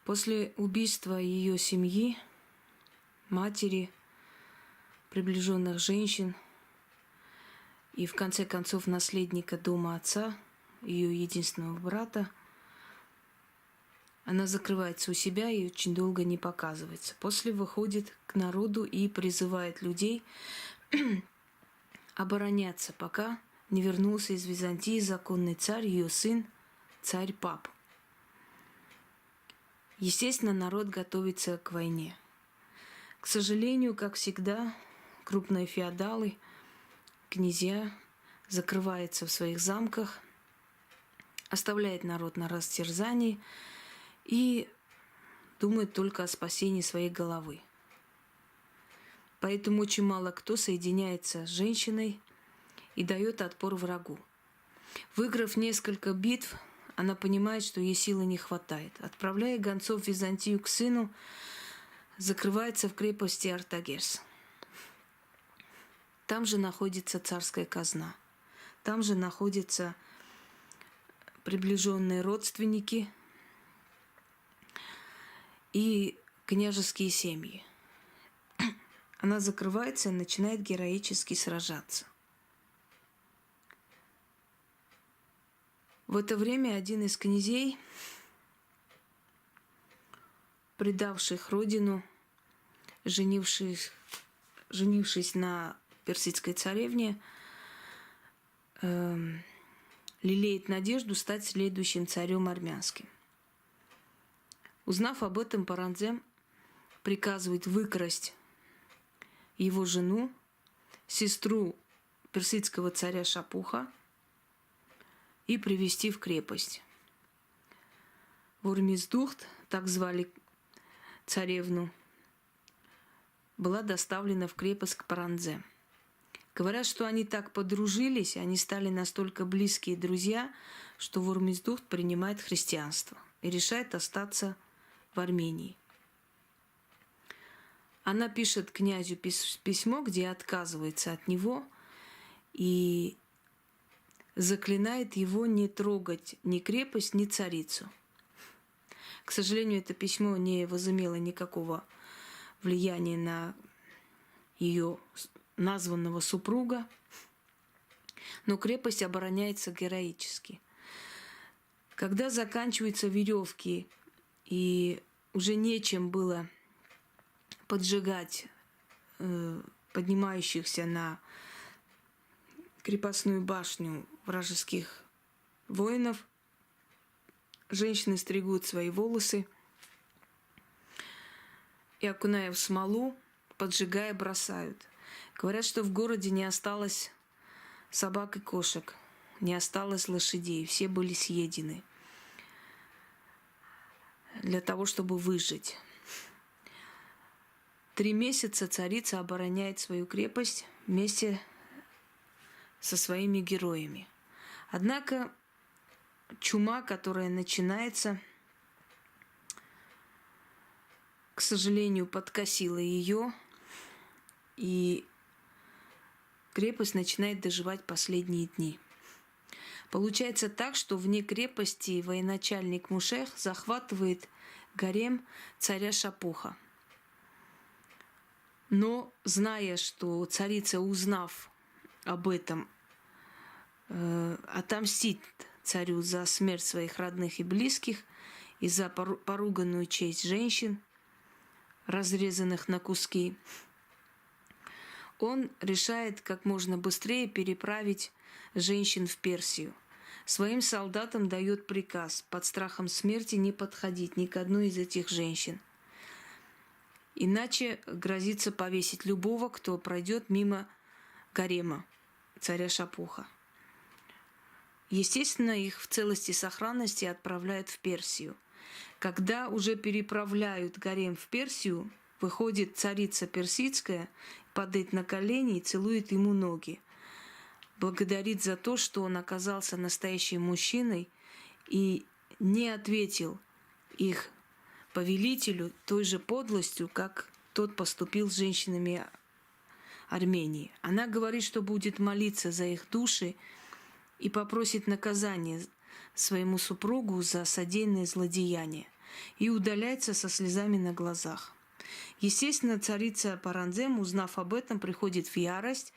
После убийства ее семьи, матери, приближенных женщин и в конце концов наследника дома отца, ее единственного брата, она закрывается у себя и очень долго не показывается. После выходит к народу и призывает людей обороняться, пока не вернулся из Византии законный царь, ее сын, царь Пап. Естественно, народ готовится к войне. К сожалению, как всегда, крупные феодалы, князья закрываются в своих замках, оставляют народ на растерзании и думают только о спасении своей головы. Поэтому очень мало кто соединяется с женщиной и дает отпор врагу. Выиграв несколько битв, она понимает, что ей силы не хватает. Отправляя гонцов в Византию к сыну, закрывается в крепости Артагерс. Там же находится царская казна. Там же находятся приближенные родственники и княжеские семьи. Она закрывается и начинает героически сражаться. В это время один из князей, предавших родину, женившись на персидской царевне, лелеет надежду стать следующим царем армянским. Узнав об этом, Паранзем приказывает выкрасть его жену, сестру персидского царя Шапуха, и привести в крепость. Вурмиздухт, так звали царевну, была доставлена в крепость к Паранзе. Говорят, что они так подружились, они стали настолько близкие друзья, что Вурмиздухт принимает христианство и решает остаться в Армении. Она пишет князю письмо, где отказывается от него и заклинает его не трогать ни крепость, ни царицу. К сожалению, это письмо не возымело никакого влияния на ее названного супруга, но крепость обороняется героически. Когда заканчиваются веревки и уже нечем было поджигать поднимающихся на крепостную башню вражеских воинов, женщины стригут свои волосы и, окуная в смолу, поджигая, бросают. Говорят, что в городе не осталось собак и кошек, не осталось лошадей, все были съедены для того, чтобы выжить. 3 месяца царица обороняет свою крепость вместе со своими героями. Однако чума, которая начинается, к сожалению, подкосила ее, и крепость начинает доживать последние дни. Получается так, что вне крепости военачальник Мушех захватывает гарем царя Шапуха. Но, зная, что царица, узнав об этом, отомстит царю за смерть своих родных и близких и за поруганную честь женщин, разрезанных на куски, он решает как можно быстрее переправить женщин в Персию. Своим солдатам дает приказ под страхом смерти не подходить ни к одной из этих женщин. Иначе грозится повесить любого, кто пройдет мимо гарема царя Шапуха. Естественно, их в целости и сохранности отправляют в Персию. Когда уже переправляют гарем в Персию, выходит царица персидская, падает на колени и целует ему ноги. Благодарит за то, что он оказался настоящим мужчиной и не ответил их повелителю той же подлостью, как тот поступил с женщинами Армении. Она говорит, что будет молиться за их души и попросит наказания своему супругу за содеянное злодеяние. и удаляется со слезами на глазах. Естественно, царица Паранзем, узнав об этом, приходит в ярость,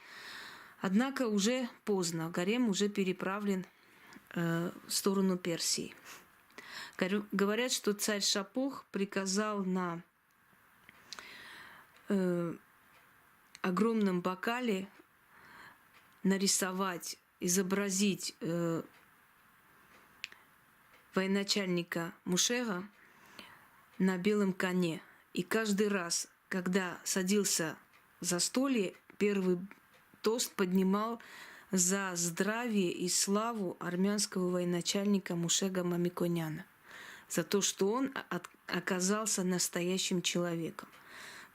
однако уже поздно, гарем уже переправлен в сторону Персии. Говорят, что царь Шапох приказал на огромном бокале нарисовать, изобразить военачальника Мушега на белом коне. И каждый раз, когда садился за столе, первый тост поднимал за здравие и славу армянского военачальника Мушега Мамиконяна, за то, что он оказался настоящим человеком.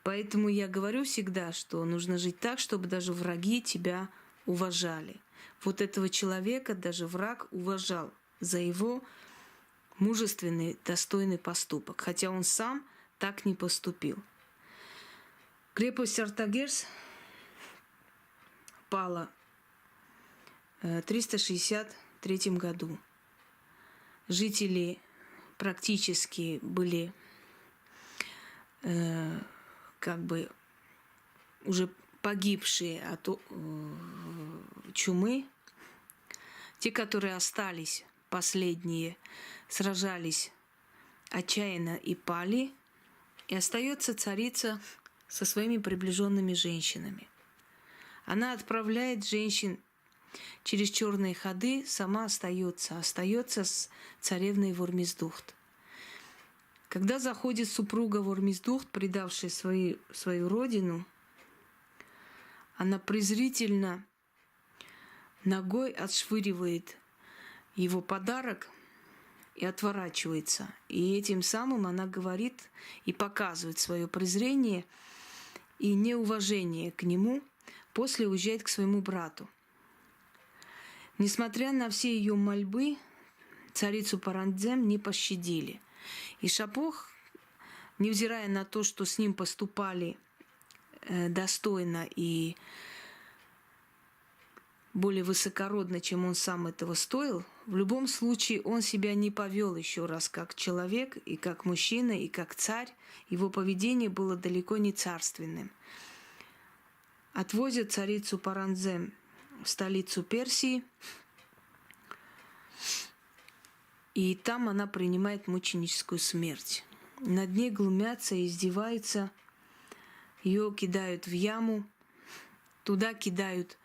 Поэтому я говорю всегда, что нужно жить так, чтобы даже враги тебя уважали. Вот этого человека даже враг уважал за его мужественный, достойный поступок, хотя он сам так не поступил. Крепость Артагерс пала в 363 году. Жители практически были уже погибшие от чумы. Те, которые остались, последние, сражались отчаянно и пали. И остается царица со своими приближенными женщинами. Она отправляет женщин через черные ходы, сама остается с царевной Вормездухт. Когда заходит супруга Вормездухт, предавшая свою родину, она презрительно ногой отшвыривает его подарок и отворачивается. И этим самым она говорит и показывает свое презрение и неуважение к нему, после уезжает к своему брату. Несмотря на все ее мольбы, царицу Паранзем не пощадили. И Шапох, невзирая на то, что с ним поступали достойно и более высокородно, чем он сам этого стоил, в любом случае он себя не повел еще раз как человек, и как мужчина, и как царь. Его поведение было далеко не царственным. Отвозят царицу Паранзем в столицу Персии, и там она принимает мученическую смерть. Над ней глумятся и издеваются. Ее кидают в яму. Туда кидают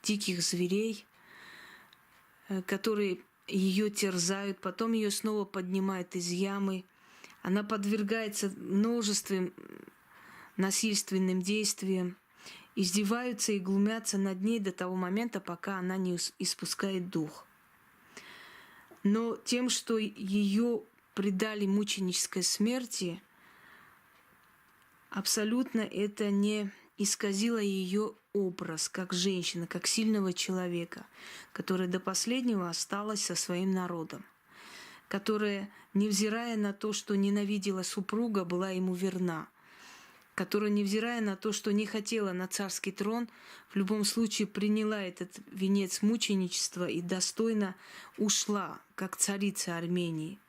диких зверей, которые ее терзают. Потом ее снова поднимают из ямы. Она подвергается множествам насильственным действиям. Издеваются и глумятся над ней до того момента, пока она не испускает дух. Но тем, что ее предали мученической смерти, абсолютно это не исказило ее образ как женщины, как сильного человека, которая до последнего осталась со своим народом, которая, невзирая на то, что ненавидела супруга, была ему верна, которая, невзирая на то, что не хотела на царский трон, в любом случае приняла этот венец мученичества и достойно ушла, как царица Армении,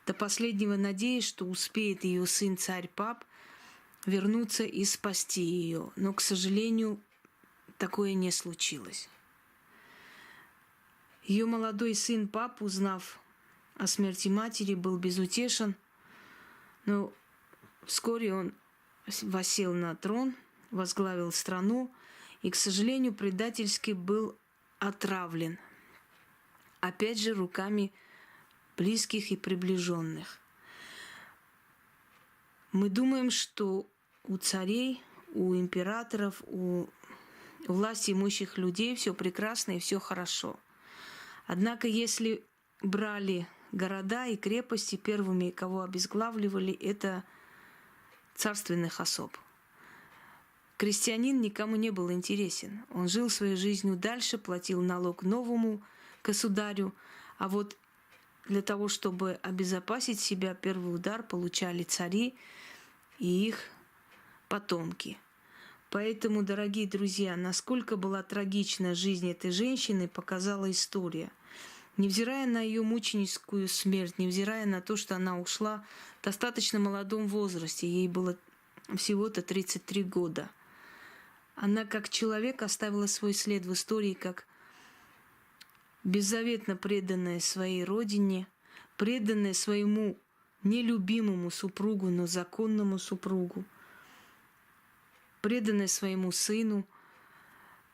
до последнего надеясь, что успеет ее сын царь Пап вернуться и спасти ее. Но, к сожалению, такое не случилось. Ее молодой сын Пап, узнав о смерти матери, был безутешен, но вскоре он воссел на трон, возглавил страну и, к сожалению, предательски был отравлен. Опять же, руками близких и приближенных. Мы думаем, что у царей, у императоров, у власти имущих людей все прекрасно и все хорошо. Однако, если брали города и крепости, первыми, кого обезглавливали, это царственных особ. Крестьянин никому не был интересен. Он жил своей жизнью дальше, платил налог новому государю, а вот для того, чтобы обезопасить себя, первый удар получали цари и их потомки. Поэтому, дорогие друзья, насколько была трагична жизнь этой женщины, показала история. Невзирая на ее мученическую смерть, невзирая на то, что она ушла в достаточно молодом возрасте, ей было всего-то 33 года, она как человек оставила свой след в истории, как беззаветно преданная своей родине, преданная своему нелюбимому супругу, но законному супругу, преданная своему сыну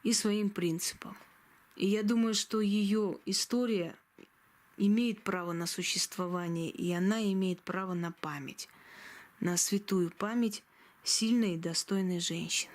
и своим принципам. И я думаю, что ее история имеет право на существование, и она имеет право на память, на святую память сильной и достойной женщины.